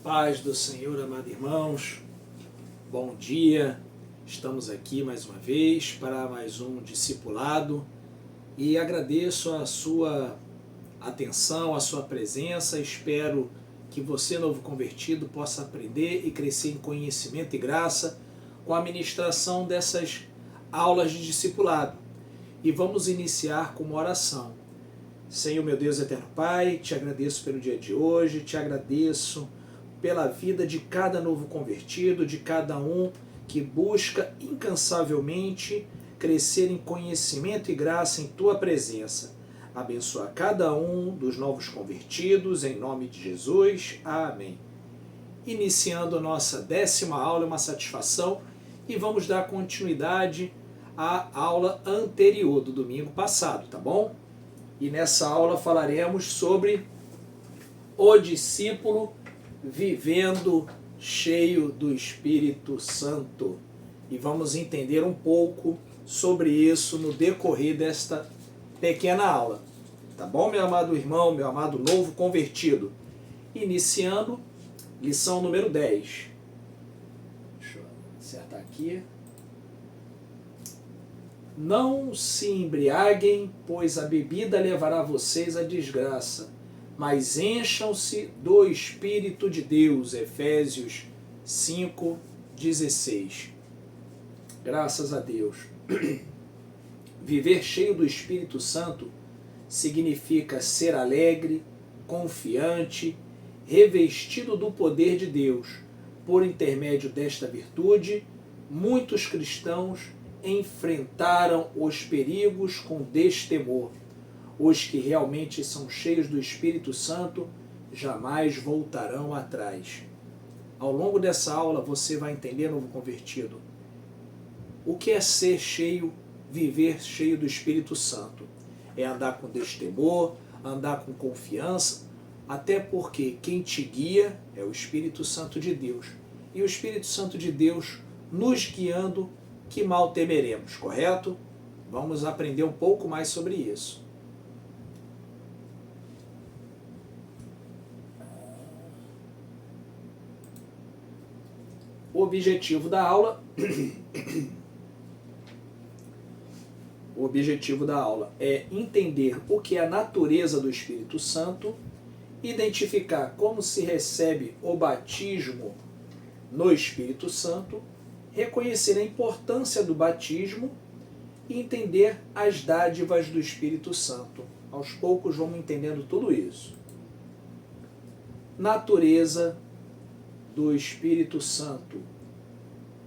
Paz do Senhor, amados irmãos, bom dia, estamos aqui mais uma vez para mais um discipulado e agradeço a sua atenção, a sua presença, espero que você, novo convertido, possa aprender e crescer em conhecimento e graça com a ministração dessas aulas de discipulado. E vamos iniciar com uma oração. Senhor, meu Deus eterno Pai, te agradeço pelo dia de hoje, te agradeço pela vida de cada novo convertido, de cada um que busca incansavelmente crescer em conhecimento e graça em Tua presença. Abençoa cada um dos novos convertidos, em nome de Jesus. Amém. Iniciando a nossa 10ª aula, é uma satisfação, e vamos dar continuidade à aula anterior do domingo passado, tá bom? E nessa aula falaremos sobre o discípulo vivendo cheio do Espírito Santo. E vamos entender um pouco sobre isso no decorrer desta pequena aula. Tá bom, meu amado irmão, meu amado novo convertido? Iniciando, lição número 10. Deixa eu acertar aqui. Não se embriaguem, pois a bebida levará vocês à desgraça, mas encham-se do Espírito de Deus. Efésios 5:16. Graças a Deus. Viver cheio do Espírito Santo significa ser alegre, confiante, revestido do poder de Deus. Por intermédio desta virtude, muitos cristãos enfrentaram os perigos com destemor. Os que realmente são cheios do Espírito Santo jamais voltarão atrás. Ao longo dessa aula você vai entender, novo convertido, o que é ser cheio, viver cheio do Espírito Santo. É andar com destemor, andar com confiança, até porque quem te guia é o Espírito Santo de Deus. E o Espírito Santo de Deus nos guiando, que mal temeremos, correto? Vamos aprender um pouco mais sobre isso. O objetivo da aula é entender o que é a natureza do Espírito Santo, identificar como se recebe o batismo no Espírito Santo, reconhecer a importância do batismo e entender as dádivas do Espírito Santo. Aos poucos vamos entendendo tudo isso. Natureza do Espírito Santo.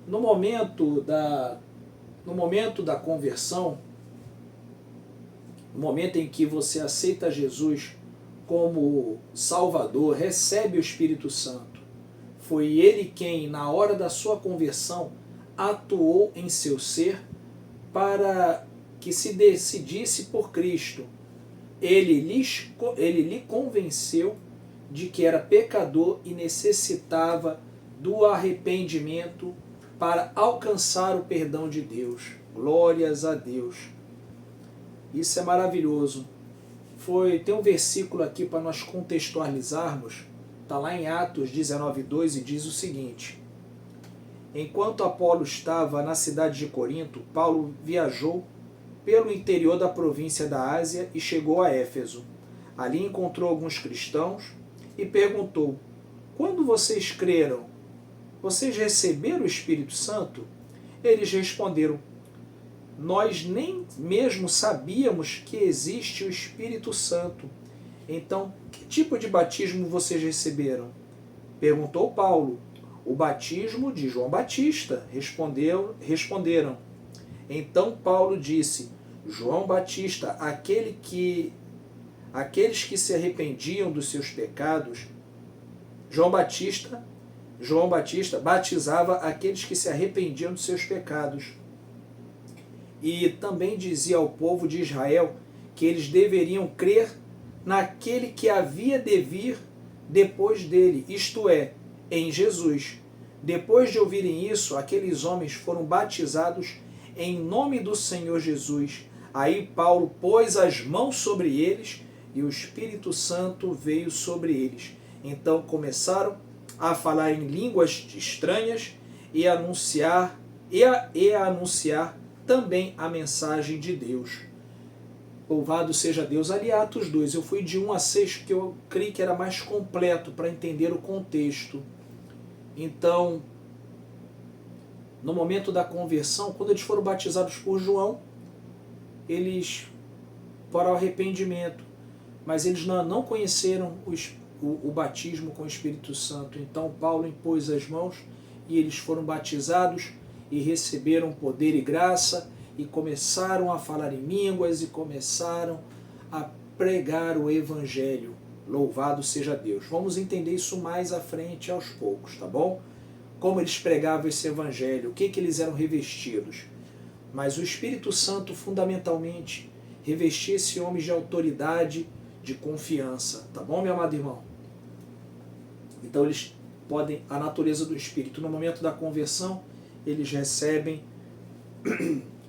No momento da conversão, no momento em que você aceita Jesus como Salvador, recebe o Espírito Santo. Foi Ele quem, na hora da sua conversão, atuou em seu ser para que se decidisse por Cristo. Ele lhe convenceu de que era pecador e necessitava do arrependimento para alcançar o perdão de Deus. Glórias a Deus. Isso é maravilhoso. Tem um versículo aqui para nós contextualizarmos. Está lá em Atos 19:2 e diz o seguinte: enquanto Apolo estava na cidade de Corinto, Paulo viajou pelo interior da província da Ásia e chegou a Éfeso. Ali encontrou alguns cristãos e perguntou: quando vocês creram, vocês receberam o Espírito Santo? Eles responderam: nós nem mesmo sabíamos que existe o Espírito Santo. Então, que tipo de batismo vocês receberam? Perguntou Paulo. O batismo de João Batista, responderam. Então Paulo disse: João Batista, aqueles que se arrependiam dos seus pecados, João Batista batizava aqueles que se arrependiam dos seus pecados. E também dizia ao povo de Israel que eles deveriam crer naquele que havia de vir depois dele, isto é, em Jesus. Depois de ouvirem isso, aqueles homens foram batizados em nome do Senhor Jesus. Aí Paulo pôs as mãos sobre eles e o Espírito Santo veio sobre eles. Então começaram a falar em línguas estranhas e a anunciar também a mensagem de Deus. Louvado seja Deus. Ali Atos 2, eu fui de 1 a 6, porque eu creio que era mais completo para entender o contexto. Então, no momento da conversão, quando eles foram batizados por João, eles para o arrependimento, mas eles não conheceram o batismo com o Espírito Santo. Então Paulo impôs as mãos e eles foram batizados e receberam poder e graça e começaram a falar em línguas e começaram a pregar o Evangelho. Louvado seja Deus. Vamos entender isso mais à frente aos poucos, tá bom? Como eles pregavam esse Evangelho, o que eles eram revestidos. Mas o Espírito Santo, fundamentalmente, revestia esse homem de autoridade, de confiança. Tá bom, meu amado irmão? Então eles podem, a natureza do Espírito, no momento da conversão, eles recebem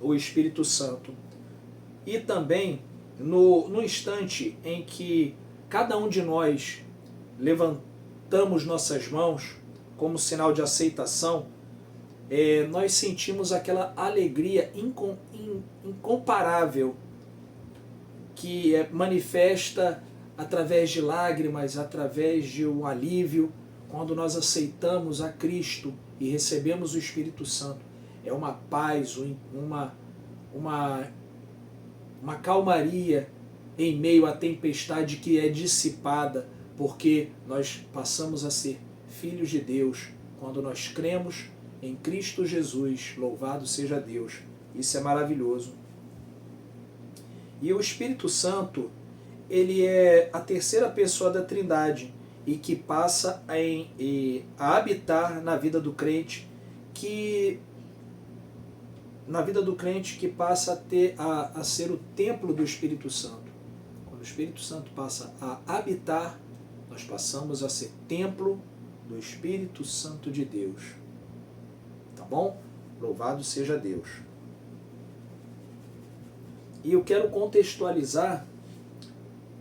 o Espírito Santo. E também, no instante em que cada um de nós levantamos nossas mãos como sinal de aceitação, nós sentimos aquela alegria incomparável que manifesta através de lágrimas, através de um alívio, quando nós aceitamos a Cristo e recebemos o Espírito Santo. É uma paz, uma calmaria em meio à tempestade que é dissipada, porque nós passamos a ser filhos de Deus quando nós cremos em Cristo Jesus. Louvado seja Deus. Isso é maravilhoso. E o Espírito Santo, ele é a terceira pessoa da Trindade e que passa a habitar na vida do crente, que passa a ser o templo do Espírito Santo. Quando o Espírito Santo passa a habitar, nós passamos a ser templo do Espírito Santo de Deus. Tá bom? Louvado seja Deus. E eu quero contextualizar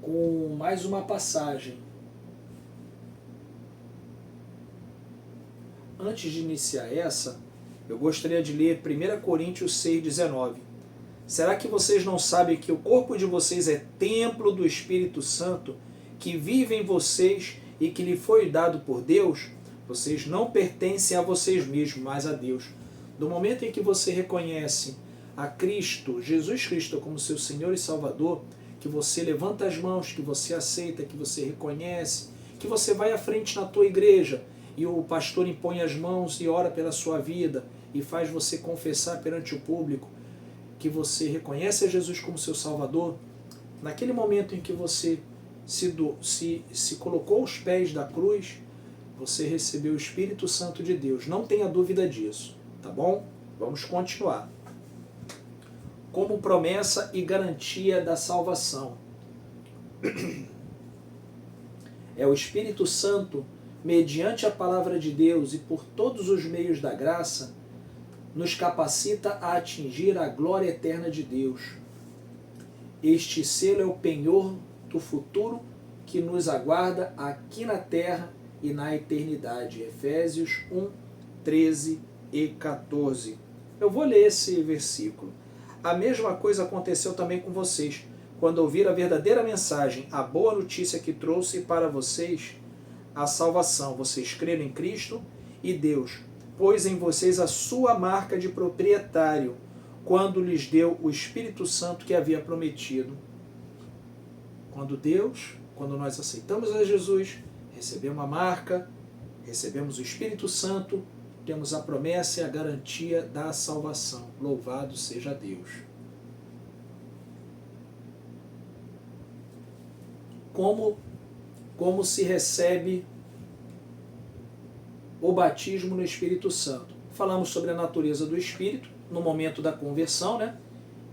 com mais uma passagem. Antes de iniciar essa, eu gostaria de ler 1 Coríntios 6,19. Será que vocês não sabem que o corpo de vocês é templo do Espírito Santo, que vive em vocês e que lhe foi dado por Deus? Vocês não pertencem a vocês mesmos, mas a Deus. No momento em que você reconhece a Cristo, Jesus Cristo, como seu Senhor e Salvador, que você levanta as mãos, que você aceita, que você reconhece, que você vai à frente na tua igreja e o pastor impõe as mãos e ora pela sua vida e faz você confessar perante o público que você reconhece a Jesus como seu Salvador, naquele momento em que você se colocou aos pés da cruz, você recebeu o Espírito Santo de Deus. Não tenha dúvida disso, tá bom? Vamos continuar. Como promessa e garantia da salvação. É o Espírito Santo, mediante a palavra de Deus e por todos os meios da graça, nos capacita a atingir a glória eterna de Deus. Este selo é o penhor do futuro que nos aguarda aqui na terra e na eternidade. Efésios 1, 13 e 14. Eu vou ler esse versículo. A mesma coisa aconteceu também com vocês, quando ouviram a verdadeira mensagem, a boa notícia que trouxe para vocês a salvação. Vocês creram em Cristo e Deus pôs em vocês a sua marca de proprietário, quando lhes deu o Espírito Santo que havia prometido. Quando nós aceitamos a Jesus, recebemos a marca, recebemos o Espírito Santo, temos a promessa e a garantia da salvação. Louvado seja Deus. Como se recebe o batismo no Espírito Santo? Falamos sobre a natureza do Espírito no momento da conversão, né?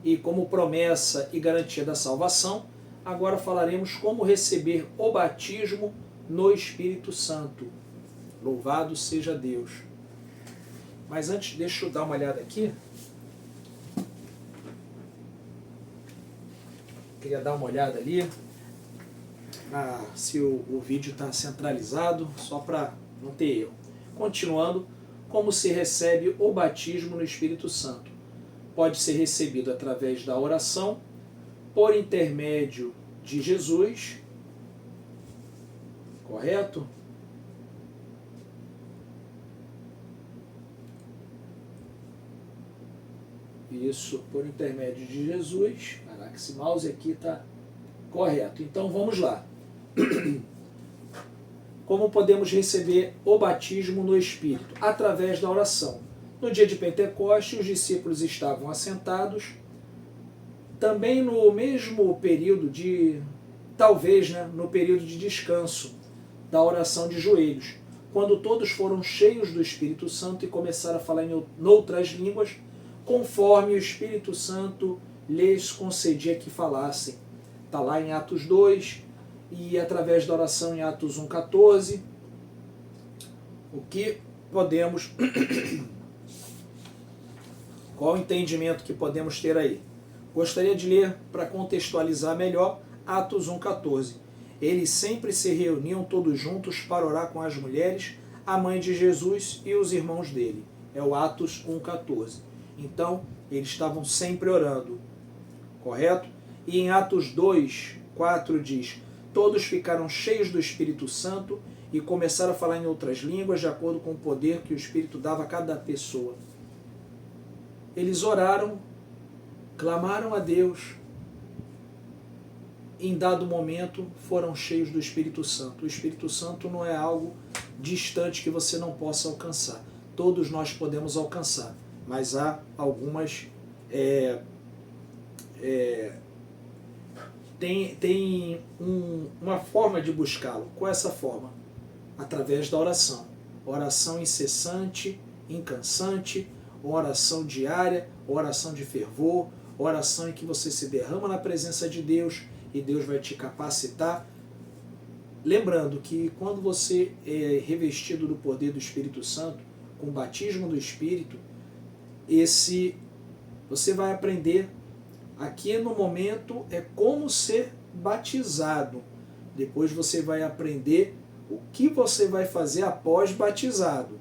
E como promessa e garantia da salvação. Agora falaremos como receber o batismo no Espírito Santo. Louvado seja Deus. Mas antes, deixa eu dar uma olhada aqui. Queria dar uma olhada ali se o vídeo está centralizado, só para não ter erro. Continuando, como se recebe o batismo no Espírito Santo? Pode ser recebido através da oração, por intermédio de Jesus, correto? Isso, por intermédio de Jesus. Caraca, esse mouse aqui está correto. Então vamos lá. Como podemos receber o batismo no Espírito? Através da oração. No dia de Pentecostes, os discípulos estavam assentados, também no mesmo período de, talvez, né, no período de descanso da oração de joelhos, quando todos foram cheios do Espírito Santo e começaram a falar em outras línguas, conforme o Espírito Santo lhes concedia que falassem. Está lá em Atos 2, e através da oração em Atos 1,14, o que podemos... Qual o entendimento que podemos ter aí? Gostaria de ler, para contextualizar melhor, Atos 1,14. Eles sempre se reuniam todos juntos para orar com as mulheres, a mãe de Jesus e os irmãos dele. É o Atos 1,14. Então, eles estavam sempre orando, correto? E em Atos 2,4 diz: todos ficaram cheios do Espírito Santo e começaram a falar em outras línguas, de acordo com o poder que o Espírito dava a cada pessoa. Eles oraram, clamaram a Deus, em dado momento foram cheios do Espírito Santo. O Espírito Santo não é algo distante que você não possa alcançar. Todos nós podemos alcançar, mas há algumas... Tem uma forma de buscá-lo. Qual é essa forma? Através da oração. Oração incessante, incansante, oração diária, oração de fervor, oração em que você se derrama na presença de Deus e Deus vai te capacitar. Lembrando que quando você é revestido do poder do Espírito Santo, com o batismo do Espírito, você vai aprender. Aqui no momento é como ser batizado. Depois você vai aprender o que você vai fazer após batizado.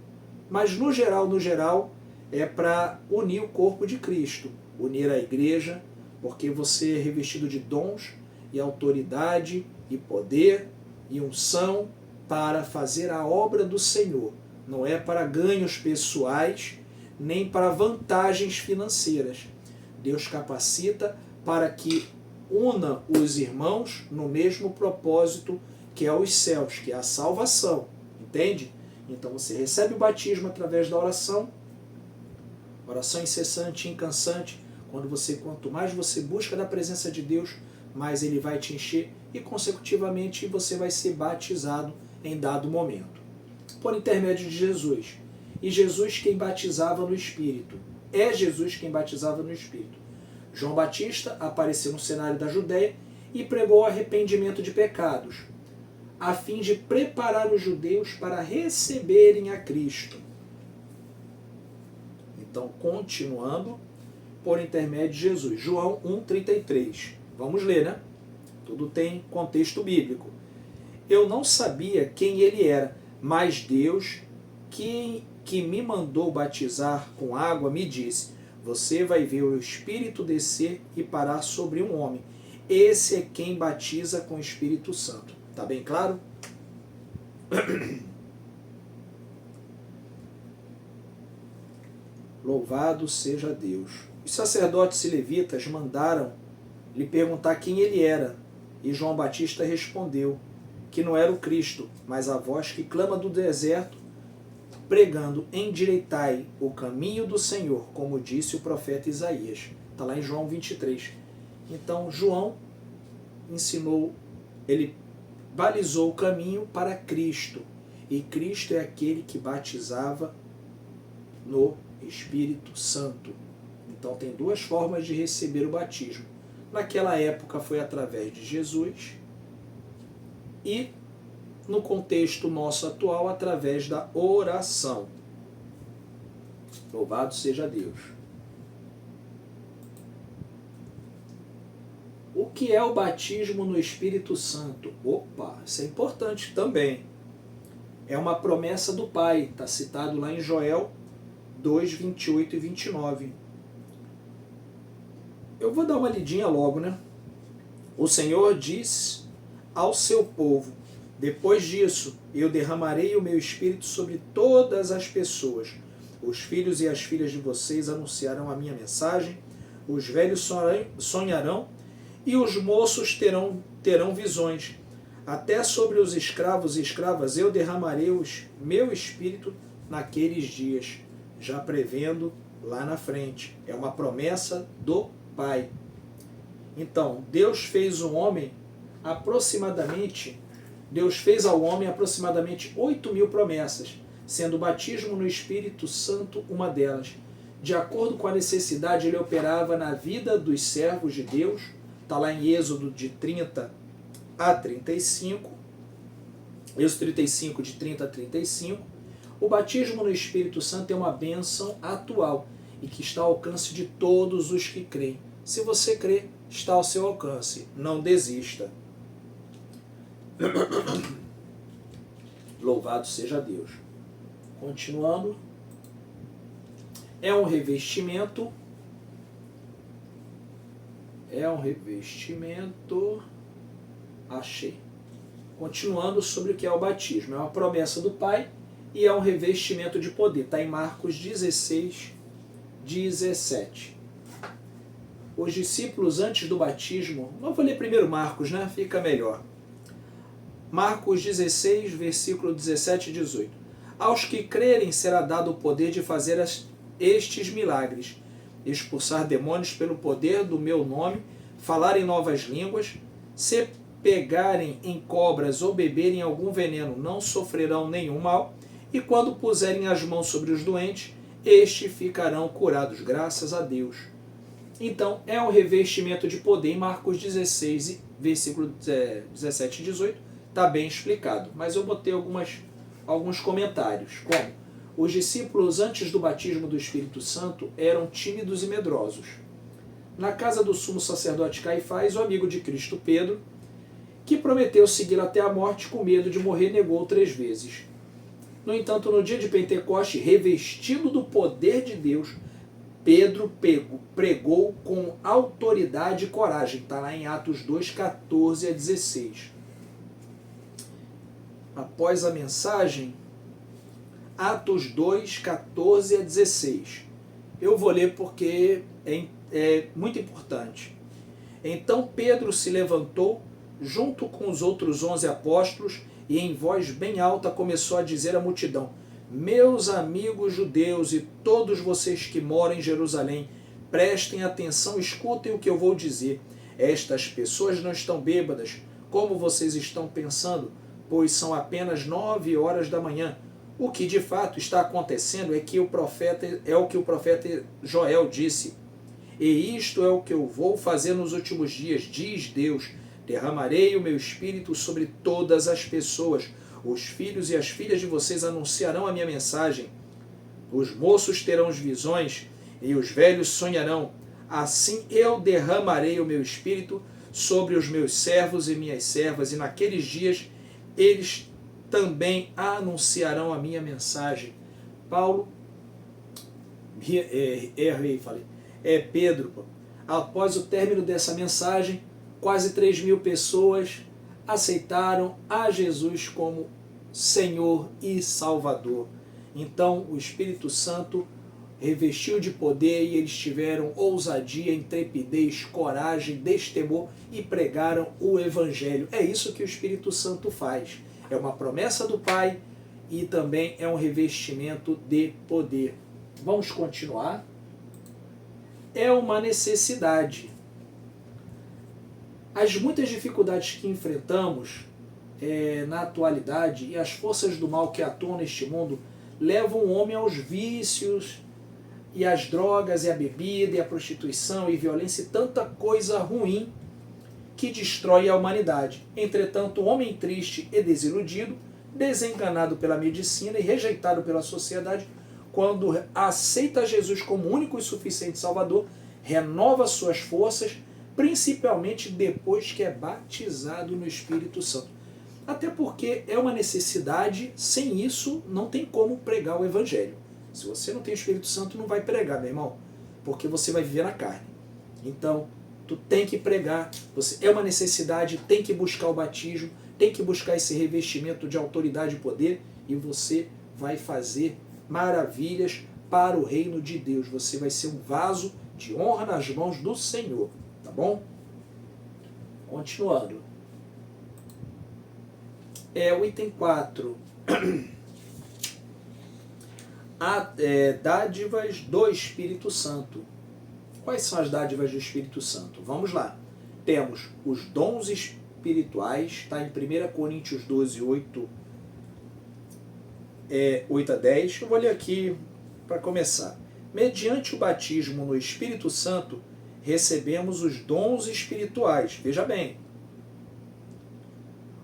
Mas no geral, é para unir o corpo de Cristo, unir a igreja, porque você é revestido de dons e autoridade e poder e unção para fazer a obra do Senhor. Não é para ganhos pessoais, nem para vantagens financeiras. Deus capacita para que una os irmãos no mesmo propósito que é os céus, que é a salvação. Entende? Então você recebe o batismo através da oração incessante, incansante. Quanto mais você busca da presença de Deus, mais Ele vai te encher e consecutivamente você vai ser batizado em dado momento. Por intermédio de Jesus. E Jesus quem batizava no Espírito. É Jesus quem batizava no Espírito. João Batista apareceu no cenário da Judéia e pregou o arrependimento de pecados, a fim de preparar os judeus para receberem a Cristo. Então, continuando, por intermédio de Jesus. João 1,33. Vamos ler, né? Tudo tem contexto bíblico. Eu não sabia quem ele era, mas Deus, que me mandou batizar com água, me disse: você vai ver o Espírito descer e parar sobre um homem. Esse é quem batiza com o Espírito Santo. Tá bem claro? Louvado seja Deus. Os sacerdotes e levitas mandaram lhe perguntar quem ele era. E João Batista respondeu que não era o Cristo, mas a voz que clama do deserto, pregando: endireitai o caminho do Senhor, como disse o profeta Isaías. Está lá em João 23. Então João ensinou, ele balizou o caminho para Cristo. E Cristo é aquele que batizava no Espírito Santo. Então tem duas formas de receber o batismo. Naquela época foi através de Jesus e no contexto nosso atual através da oração. Louvado seja Deus. O que é o batismo no Espírito Santo? Opa, isso é importante também. É uma promessa do Pai, está citado lá em Joel 2, 28 e 29. Eu vou dar uma lidinha logo, né? O Senhor disse ao seu povo: depois disso, eu derramarei o meu espírito sobre todas as pessoas. Os filhos e as filhas de vocês anunciarão a minha mensagem, os velhos sonharão e os moços terão visões. Até sobre os escravos e escravas eu derramarei o meu espírito naqueles dias, já prevendo lá na frente. É uma promessa do Pai. Então, Deus fez ao homem aproximadamente 8.000 promessas, sendo o batismo no Espírito Santo uma delas. De acordo com a necessidade, ele operava na vida dos servos de Deus. Está lá em Êxodo de 30 a 35. Êxodo 35, de 30 a 35. O batismo no Espírito Santo é uma bênção atual e que está ao alcance de todos os que creem. Se você crê, está ao seu alcance. Não desista. Louvado seja Deus. Continuando. É um revestimento. Achei. Continuando sobre o que é o batismo. É uma promessa do Pai e é um revestimento de poder. Está em Marcos 16, 17. Os discípulos antes do batismo... Não vou ler primeiro Marcos, né? Fica melhor. Marcos 16, versículo 17 e 18. Aos que crerem será dado o poder de fazer estes milagres: expulsar demônios pelo poder do meu nome, falar em novas línguas, se pegarem em cobras ou beberem algum veneno, não sofrerão nenhum mal, e quando puserem as mãos sobre os doentes, estes ficarão curados, graças a Deus. Então, é um revestimento de poder. Em Marcos 16, versículo 17 e 18, está bem explicado. Mas eu botei alguns comentários, como: os discípulos antes do batismo do Espírito Santo eram tímidos e medrosos. Na casa do sumo sacerdote Caifás, o amigo de Cristo Pedro, que prometeu segui-lo até a morte, com medo de morrer, negou 3 vezes. No entanto, no dia de Pentecoste, revestido do poder de Deus, Pedro pregou com autoridade e coragem. Está lá em Atos 2, 14 a 16. Após a mensagem, Atos 2, 14 a 16. Eu vou ler porque é muito importante. Então Pedro se levantou, junto com os outros 11 apóstolos, e em voz bem alta começou a dizer à multidão: meus amigos judeus e todos vocês que moram em Jerusalém, prestem atenção, escutem o que eu vou dizer. Estas pessoas não estão bêbadas, como vocês estão pensando, pois são apenas 9 horas da manhã. O que de fato está acontecendo é que o profeta Joel disse: e isto é o que eu vou fazer nos últimos dias, diz Deus: derramarei o meu espírito sobre todas as pessoas. Os filhos e as filhas de vocês anunciarão a minha mensagem. Os moços terão visões e os velhos sonharão. Assim eu derramarei o meu espírito sobre os meus servos e minhas servas, e naqueles dias eles também anunciarão a minha mensagem. Pedro, após o término dessa mensagem, quase 3.000 pessoas aceitaram a Jesus como Senhor e Salvador. Então o Espírito Santo revestiu de poder e eles tiveram ousadia, intrepidez, coragem, destemor e pregaram o Evangelho. É isso que o Espírito Santo faz. É uma promessa do Pai e também é um revestimento de poder. Vamos continuar. É uma necessidade. As muitas dificuldades que enfrentamos na atualidade e as forças do mal que atuam neste mundo levam o homem aos vícios e às drogas e à bebida e à prostituição e violência e tanta coisa ruim que destrói a humanidade. Entretanto, o homem triste e desiludido, desenganado pela medicina e rejeitado pela sociedade, quando aceita Jesus como único e suficiente Salvador, renova suas forças, principalmente depois que é batizado no Espírito Santo. Até porque é uma necessidade, sem isso não tem como pregar o Evangelho. Se você não tem o Espírito Santo, não vai pregar, meu irmão, porque você vai viver na carne. Então, tu tem que pregar, é uma necessidade, tem que buscar o batismo, tem que buscar esse revestimento de autoridade e poder, e você vai fazer maravilhas para o reino de Deus. Você vai ser um vaso de honra nas mãos do Senhor, tá bom? Continuando. O item 4. Dádivas do Espírito Santo. Quais são as dádivas do Espírito Santo? Vamos lá. Temos os dons espirituais, está em 1 Coríntios 12, 8 a 10. Eu vou ler aqui para começar. Mediante o batismo no Espírito Santo, recebemos os dons espirituais. Veja bem.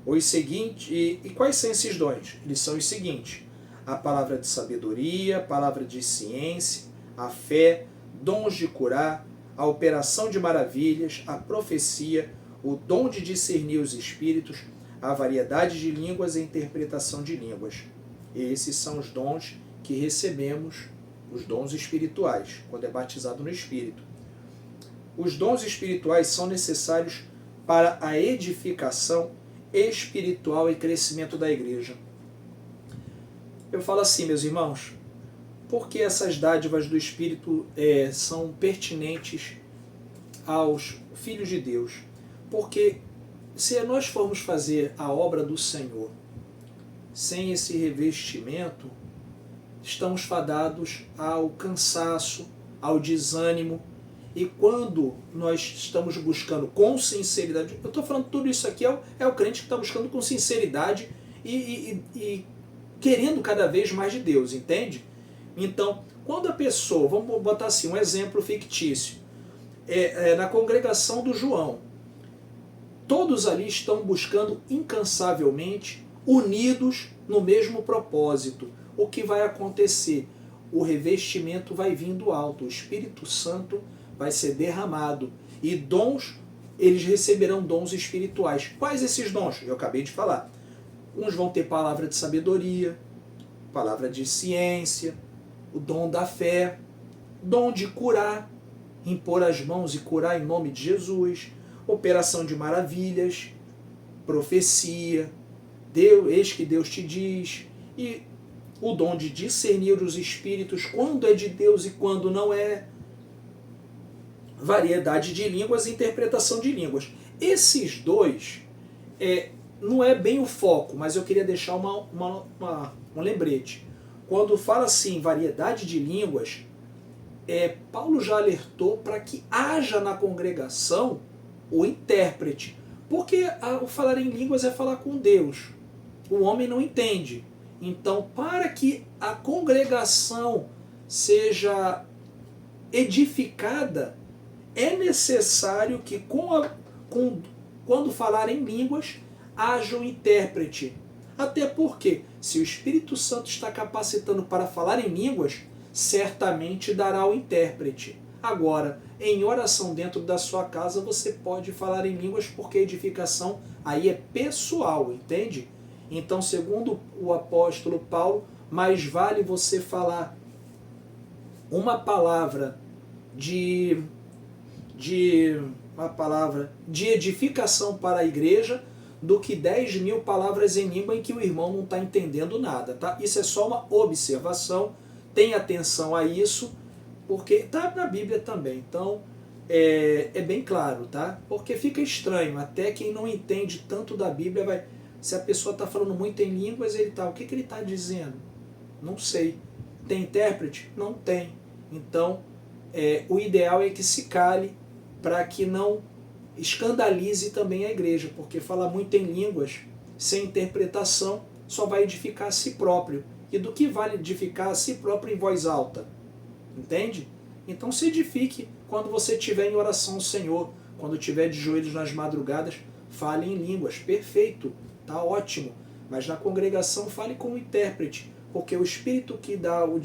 Os seguintes, e quais são esses dons? Eles são os seguintes: a palavra de sabedoria, a palavra de ciência, a fé, dons de curar, a operação de maravilhas, a profecia, o dom de discernir os espíritos, a variedade de línguas e a interpretação de línguas. Esses são os dons que recebemos, os dons espirituais, quando é batizado no Espírito. Os dons espirituais são necessários para a edificação espiritual e crescimento da igreja. Eu falo assim, meus irmãos, porque essas dádivas do Espírito são pertinentes aos filhos de Deus? Porque se nós formos fazer a obra do Senhor sem esse revestimento, estamos fadados ao cansaço, ao desânimo. E quando nós estamos buscando com sinceridade, eu estou falando tudo isso aqui, é o crente que está buscando com sinceridade e querendo cada vez mais de Deus, entende? Então, quando a pessoa, vamos botar assim, um exemplo fictício, na congregação do João, todos ali estão buscando incansavelmente, unidos no mesmo propósito. O que vai acontecer? O revestimento vai vindo alto, o Espírito Santo vai ser derramado, e dons, eles receberão dons espirituais. Quais esses dons? Eu acabei de falar. Uns vão ter palavra de sabedoria, palavra de ciência, o dom da fé, dom de curar, impor as mãos e curar em nome de Jesus, operação de maravilhas, profecia, eis que Deus te diz, e o dom de discernir os espíritos, quando é de Deus e quando não é, variedade de línguas e interpretação de línguas. Esses dois não é bem o foco, mas eu queria deixar um lembrete. Quando fala assim, variedade de línguas, Paulo já alertou para que haja na congregação o intérprete. Porque o falar em línguas é falar com Deus. O homem não entende. Então, para que a congregação seja edificada, é necessário que quando falar em línguas, haja um intérprete. Até porque, se o Espírito Santo está capacitando para falar em línguas, certamente dará o intérprete. Agora, em oração dentro da sua casa, você pode falar em línguas, porque a edificação aí é pessoal, entende? Então, segundo o apóstolo Paulo, mais vale você falar uma palavra de edificação para a igreja do que 10.000 palavras em língua em que o irmão não está entendendo nada. Tá? Isso é só uma observação, tenha atenção a isso, porque está na Bíblia também. Então, é bem claro, tá? Porque fica estranho, até quem não entende tanto da Bíblia vai... Se a pessoa está falando muito em línguas, o que ele está dizendo? Não sei. Tem intérprete? Não tem. Então, o ideal é que se cale para que não escandalize também a igreja, porque falar muito em línguas sem interpretação só vai edificar a si próprio. E do que vale edificar a si próprio em voz alta? Entende? Então se edifique quando você estiver em oração ao Senhor, quando estiver de joelhos nas madrugadas, fale em línguas. Perfeito, tá ótimo. Mas na congregação fale com o intérprete, porque o Espírito que dá o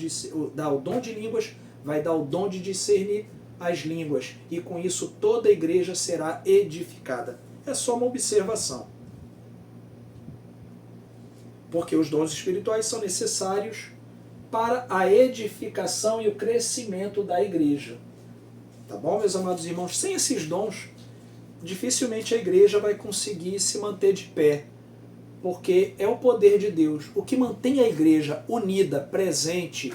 dom de línguas vai dar o dom de discernir as línguas, e com isso toda a igreja será edificada. É só uma observação. Porque os dons espirituais são necessários para a edificação e o crescimento da igreja. Tá bom, meus amados irmãos? Sem esses dons, dificilmente a igreja vai conseguir se manter de pé, porque é o poder de Deus. O que mantém a igreja unida, presente,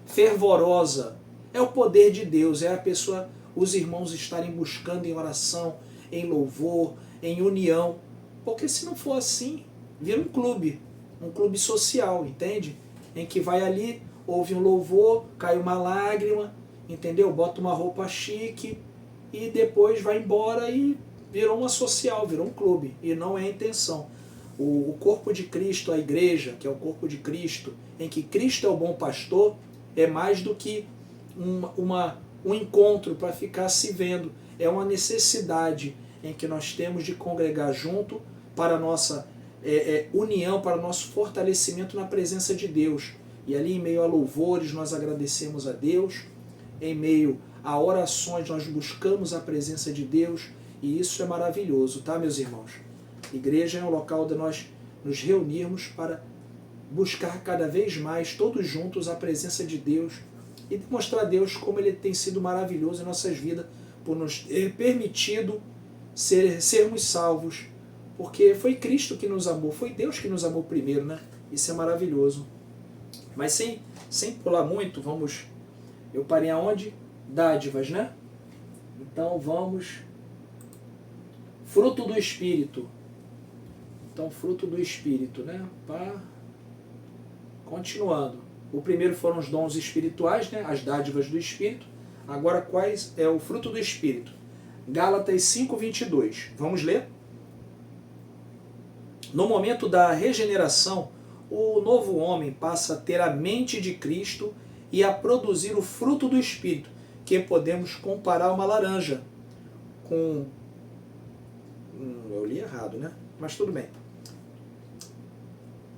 fervorosa, é o poder de Deus, é a pessoa, os irmãos estarem buscando em oração, em louvor, em união, porque se não for assim, vira um clube social, entende? Em que vai ali, ouve um louvor, cai uma lágrima, entendeu? Bota uma roupa chique e depois vai embora e virou uma social, virou um clube, e não é a intenção. O corpo de Cristo, a igreja, que é o corpo de Cristo, em que Cristo é o bom pastor, é mais do que um encontro para ficar se vendo. É uma necessidade em que nós temos de congregar junto para a nossa união, para o nosso fortalecimento na presença de Deus. E ali, em meio a louvores, nós agradecemos a Deus, em meio a orações, nós buscamos a presença de Deus, e isso é maravilhoso, tá, meus irmãos? Igreja é um local onde nós nos reunirmos para buscar cada vez mais, todos juntos, a presença de Deus e demonstrar a Deus como Ele tem sido maravilhoso em nossas vidas, por nos ter permitido sermos salvos, porque foi Cristo que nos amou, foi Deus que nos amou primeiro, né? Isso é maravilhoso. Mas sem pular muito, eu parei aonde? Dádivas, né? Então vamos... Fruto do Espírito. Então, fruto do Espírito, né? Continuando. O primeiro foram os dons espirituais, né? As dádivas do Espírito. Agora, quais é o fruto do Espírito? Gálatas 5:22. Vamos ler? No momento da regeneração, o novo homem passa a ter a mente de Cristo e a produzir o fruto do Espírito, que podemos comparar uma laranja com... eu li errado, né? Mas tudo bem.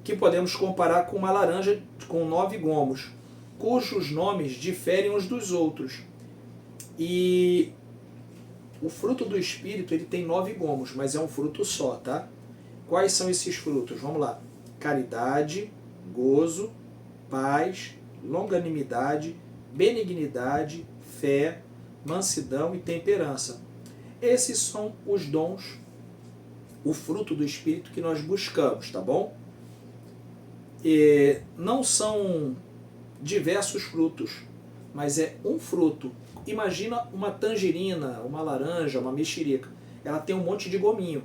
Que podemos comparar com uma laranja com 9 gomos, cujos nomes diferem uns dos outros. E o fruto do Espírito, ele tem 9 gomos, mas é um fruto só, tá? Quais são esses frutos? Vamos lá. Caridade, gozo, paz, longanimidade, benignidade, fé, mansidão e temperança. Esses são os dons, o fruto do Espírito que nós buscamos, tá bom? E não são diversos frutos, mas é um fruto. Imagina uma tangerina, uma laranja, uma mexerica. Ela tem um monte de gominho,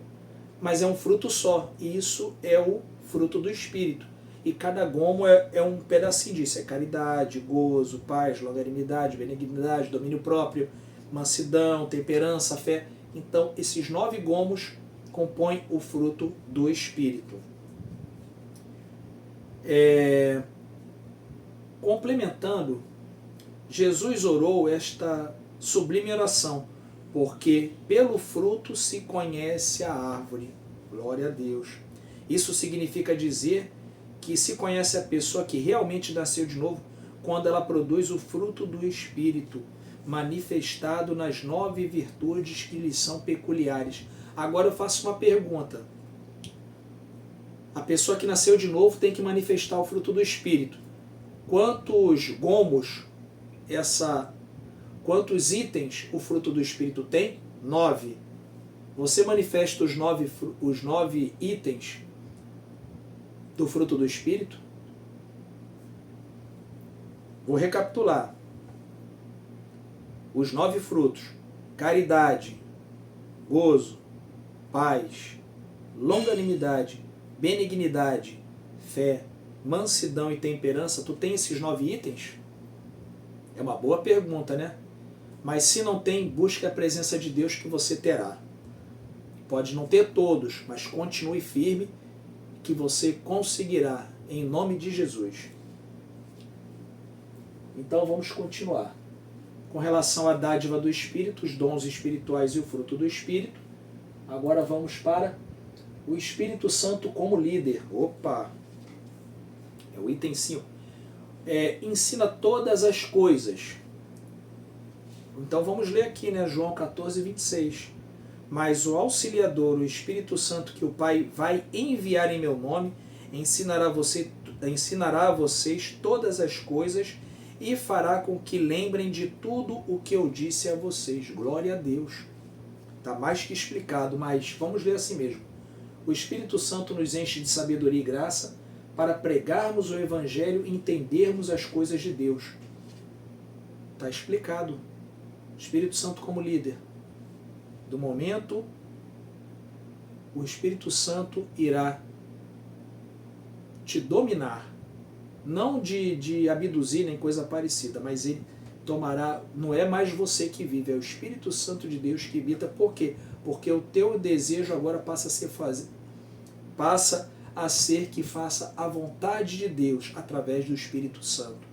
mas é um fruto só. E isso é o fruto do Espírito. E cada gomo é um pedacinho disso. É caridade, gozo, paz, longanimidade, benignidade, domínio próprio, mansidão, temperança, fé. Então, esses 9 gomos compõem o fruto do Espírito. Complementando, Jesus orou esta sublime oração, porque pelo fruto se conhece a árvore. Glória a Deus. Isso significa dizer que se conhece a pessoa que realmente nasceu de novo quando ela produz o fruto do Espírito, manifestado nas 9 virtudes que lhe são peculiares. Agora eu faço uma pergunta. A pessoa que nasceu de novo tem que manifestar o fruto do Espírito. Quantos gomos, quantos itens o fruto do Espírito tem? 9. Você manifesta os 9 itens do fruto do Espírito? Vou recapitular. Os 9 frutos: caridade, gozo, paz, longanimidade, benignidade, fé, mansidão e temperança. Tu tem esses 9 itens? É uma boa pergunta, né? Mas se não tem, busque a presença de Deus que você terá. Pode não ter todos, mas continue firme que você conseguirá, em nome de Jesus. Então vamos continuar. Com relação à dádiva do Espírito, os dons espirituais e o fruto do Espírito, agora vamos para o Espírito Santo como líder. Opa! É o item 5. Ensina todas as coisas. Então vamos ler aqui, né? João 14:26. Mas o Auxiliador, o Espírito Santo, que o Pai vai enviar em meu nome, ensinará a vocês todas as coisas e fará com que lembrem de tudo o que eu disse a vocês. Glória a Deus. Está mais que explicado, mas vamos ler assim mesmo. O Espírito Santo nos enche de sabedoria e graça para pregarmos o Evangelho e entendermos as coisas de Deus. Está explicado. Espírito Santo como líder. Do momento, o Espírito Santo irá te dominar. Não de abduzir nem coisa parecida, mas ele tomará, não é mais você que vive, é o Espírito Santo de Deus que habita. Por quê? Porque o teu desejo agora passa a ser que faça a vontade de Deus através do Espírito Santo.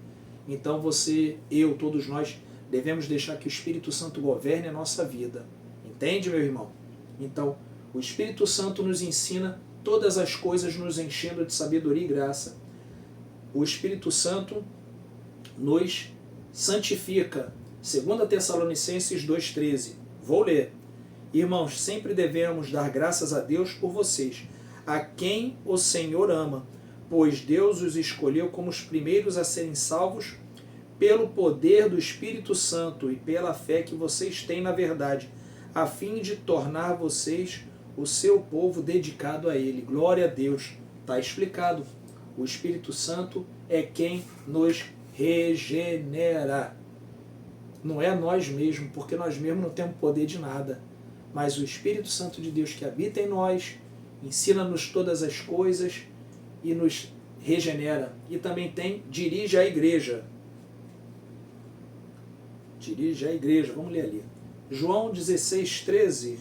Então você, eu, todos nós devemos deixar que o Espírito Santo governe a nossa vida. Entende, meu irmão? Então, o Espírito Santo nos ensina todas as coisas, nos enchendo de sabedoria e graça. O Espírito Santo nos santifica. 2 Tessalonicenses 2,13. Vou ler. Irmãos, sempre devemos dar graças a Deus por vocês, a quem o Senhor ama, pois Deus os escolheu como os primeiros a serem salvos pelo poder do Espírito Santo e pela fé que vocês têm na verdade, a fim de tornar vocês o seu povo dedicado a Ele. Glória a Deus. Está explicado. O Espírito Santo é quem nos regenera. Não é nós mesmos, porque nós mesmos não temos poder de nada. Mas o Espírito Santo de Deus que habita em nós, ensina-nos todas as coisas e nos regenera. E também dirige a igreja. Dirige a igreja. Vamos ler ali. João 16,13.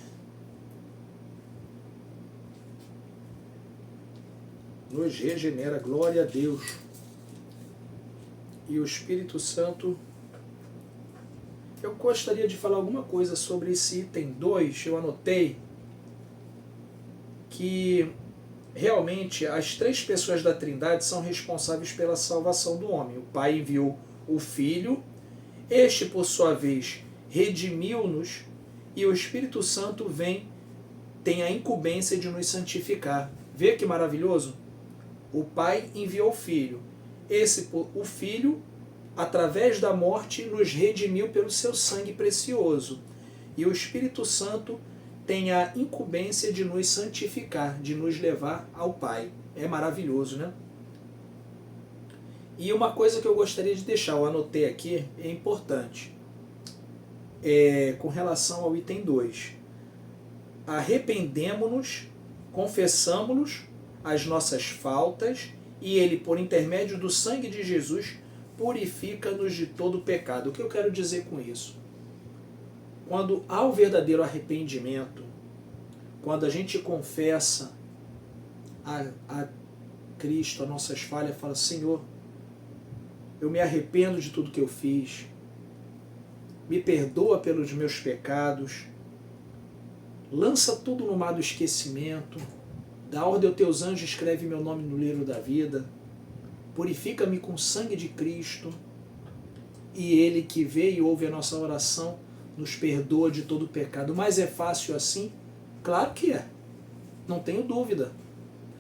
Nos regenera, glória a Deus. E o Espírito Santo, eu gostaria de falar alguma coisa sobre esse item 2, eu anotei que realmente as três pessoas da Trindade são responsáveis pela salvação do homem. O Pai enviou o Filho, este por sua vez redimiu-nos e o Espírito Santo tem a incumbência de nos santificar. Vê que maravilhoso? O Pai enviou o Filho. O Filho, através da morte, nos redimiu pelo seu sangue precioso. E o Espírito Santo tem a incumbência de nos santificar, de nos levar ao Pai. É maravilhoso, né? E uma coisa que eu gostaria de deixar, eu anotei aqui, é importante. Com relação ao item 2. Arrependemo-nos, confessamo-nos as nossas faltas e Ele, por intermédio do sangue de Jesus, purifica-nos de todo pecado. O que eu quero dizer com isso? Quando há o verdadeiro arrependimento, quando a gente confessa a Cristo as nossas falhas, fala: Senhor, eu me arrependo de tudo que eu fiz, me perdoa pelos meus pecados, lança tudo no mar do esquecimento, dá ordem aos teus anjos, escreve meu nome no livro da vida, purifica-me com o sangue de Cristo, e Ele que vê e ouve a nossa oração, nos perdoa de todo pecado. Mas é fácil assim? Claro que é, não tenho dúvida.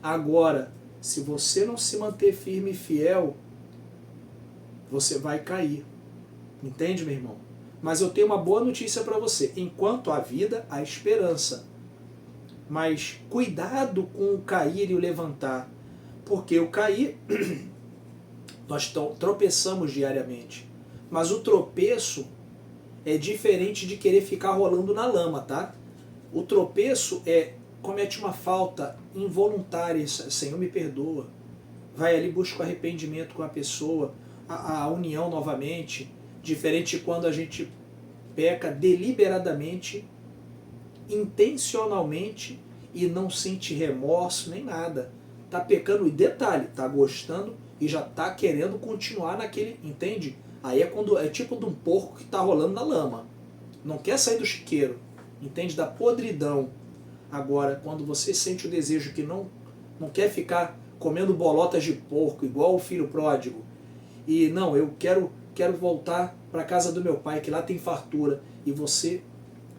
Agora, se você não se manter firme e fiel, você vai cair. Entende, meu irmão? Mas eu tenho uma boa notícia para você. Enquanto há vida, há esperança. Mas cuidado com o cair e o levantar. Porque o cair, nós tropeçamos diariamente. Mas o tropeço é diferente de querer ficar rolando na lama, tá? O tropeço comete uma falta involuntária. Senhor, me perdoa. Vai ali, busca o arrependimento com a pessoa, a união novamente. Diferente de quando a gente peca deliberadamente, intencionalmente, e não sente remorso nem nada. Tá pecando, e detalhe, tá gostando e já tá querendo continuar naquele, entende? Aí é tipo de um porco que tá rolando na lama. Não quer sair do chiqueiro, entende? Da podridão. Agora, quando você sente o desejo que não quer ficar comendo bolotas de porco, igual o filho pródigo, e não, eu quero voltar para a casa do meu pai, que lá tem fartura, e você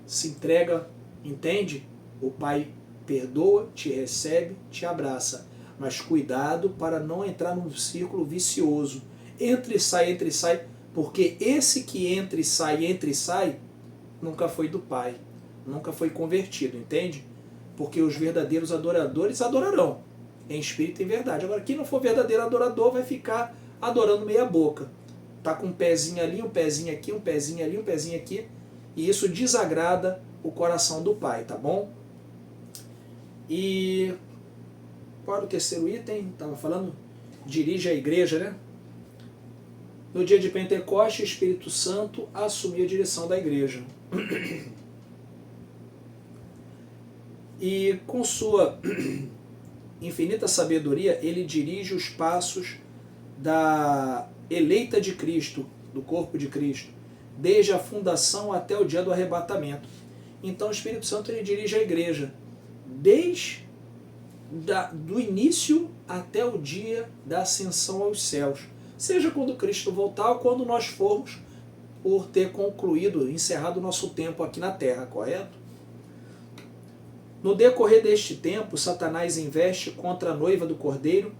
se entrega, entende? O Pai perdoa, te recebe, te abraça. Mas cuidado para não entrar num círculo vicioso. Entre e sai, porque esse que entra e sai, nunca foi do Pai, nunca foi convertido, entende? Porque os verdadeiros adoradores adorarão, em espírito e em verdade. Agora, quem não for verdadeiro adorador vai ficar adorando meia boca. Tá com um pezinho ali, um pezinho aqui, um pezinho ali, um pezinho aqui, e isso desagrada o coração do Pai, tá bom? E para o terceiro item, estava falando, dirige a igreja, né? No dia de Pentecostes, o Espírito Santo assumiu a direção da igreja. E com sua infinita sabedoria, ele dirige os passos da eleita de Cristo, do corpo de Cristo, desde a fundação até o dia do arrebatamento. Então o Espírito Santo ele dirige a igreja, desde do início até o dia da ascensão aos céus. Seja quando Cristo voltar ou quando nós formos por ter concluído, encerrado o nosso tempo aqui na Terra, correto? No decorrer deste tempo, Satanás investe contra a noiva do Cordeiro,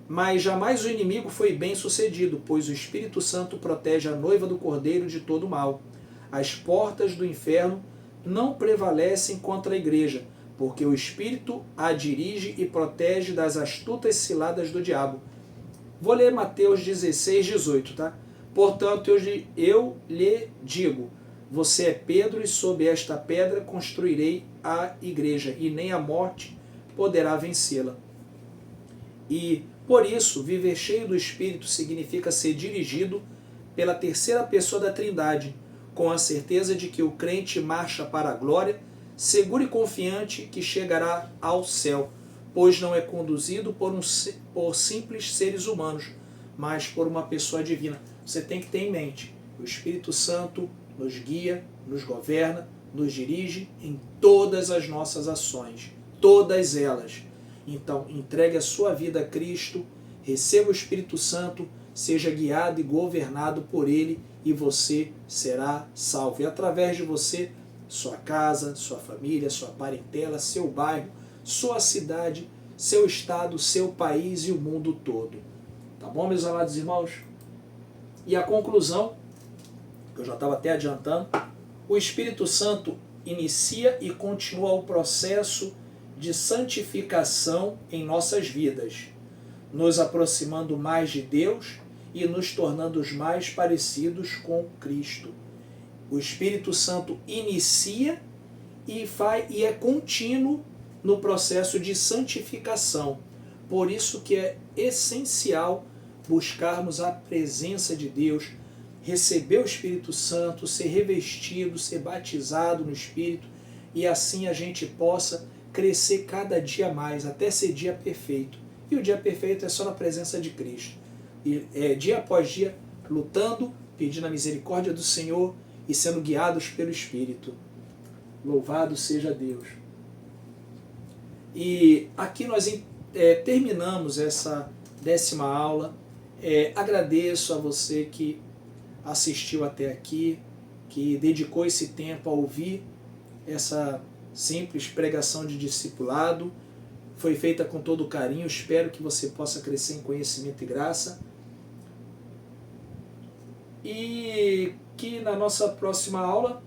mas jamais o inimigo foi bem sucedido, pois o Espírito Santo protege a noiva do Cordeiro de todo mal. As portas do inferno não prevalecem contra a igreja, porque o Espírito a dirige e protege das astutas ciladas do diabo. Vou ler Mateus 16, 18, tá? Portanto, eu lhe digo, você é Pedro, e sob esta pedra construirei a igreja, e nem a morte poderá vencê-la. E, por isso, viver cheio do Espírito significa ser dirigido pela terceira pessoa da Trindade, com a certeza de que o crente marcha para a glória, seguro e confiante que chegará ao céu, pois não é conduzido por simples seres humanos, mas por uma pessoa divina. Você tem que ter em mente, o Espírito Santo nos guia, nos governa, nos dirige em todas as nossas ações, todas elas. Então, entregue a sua vida a Cristo, receba o Espírito Santo, seja guiado e governado por Ele, e você será salvo. E através de você, sua casa, sua família, sua parentela, seu bairro, sua cidade, seu estado, seu país e o mundo todo. Tá bom, meus amados irmãos? E a conclusão, que eu já estava até adiantando, o Espírito Santo inicia e continua o processo de santificação em nossas vidas, nos aproximando mais de Deus e nos tornando mais parecidos com Cristo. O Espírito Santo inicia e é contínuo no processo de santificação. Por isso que é essencial buscarmos a presença de Deus, receber o Espírito Santo, ser revestido, ser batizado no Espírito, e assim a gente possa crescer cada dia mais, até ser dia perfeito. E o dia perfeito é só na presença de Cristo. E dia após dia, lutando, pedindo a misericórdia do Senhor e sendo guiados pelo Espírito. Louvado seja Deus. E aqui nós terminamos essa 10ª aula. Agradeço a você que assistiu até aqui, que dedicou esse tempo a ouvir essa simples pregação de discipulado. Foi feita com todo carinho, espero que você possa crescer em conhecimento e graça. E que na nossa próxima aula,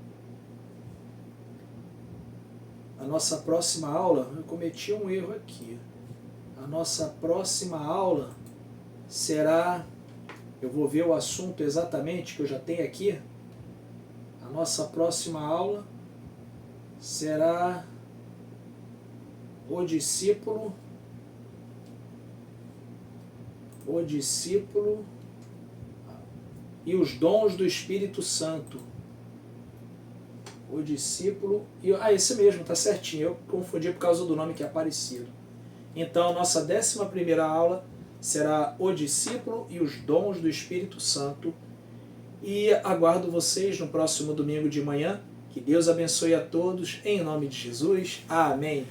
eu cometi um erro aqui. A nossa próxima aula será, eu vou ver o assunto exatamente que eu já tenho aqui. A nossa próxima aula será o discípulo e os dons do Espírito Santo. O discípulo e... esse mesmo, tá certinho. Eu confundi por causa do nome que é parecido. Então, a nossa 11ª aula será o discípulo e os dons do Espírito Santo. E aguardo vocês no próximo domingo de manhã. Que Deus abençoe a todos. Em nome de Jesus. Amém.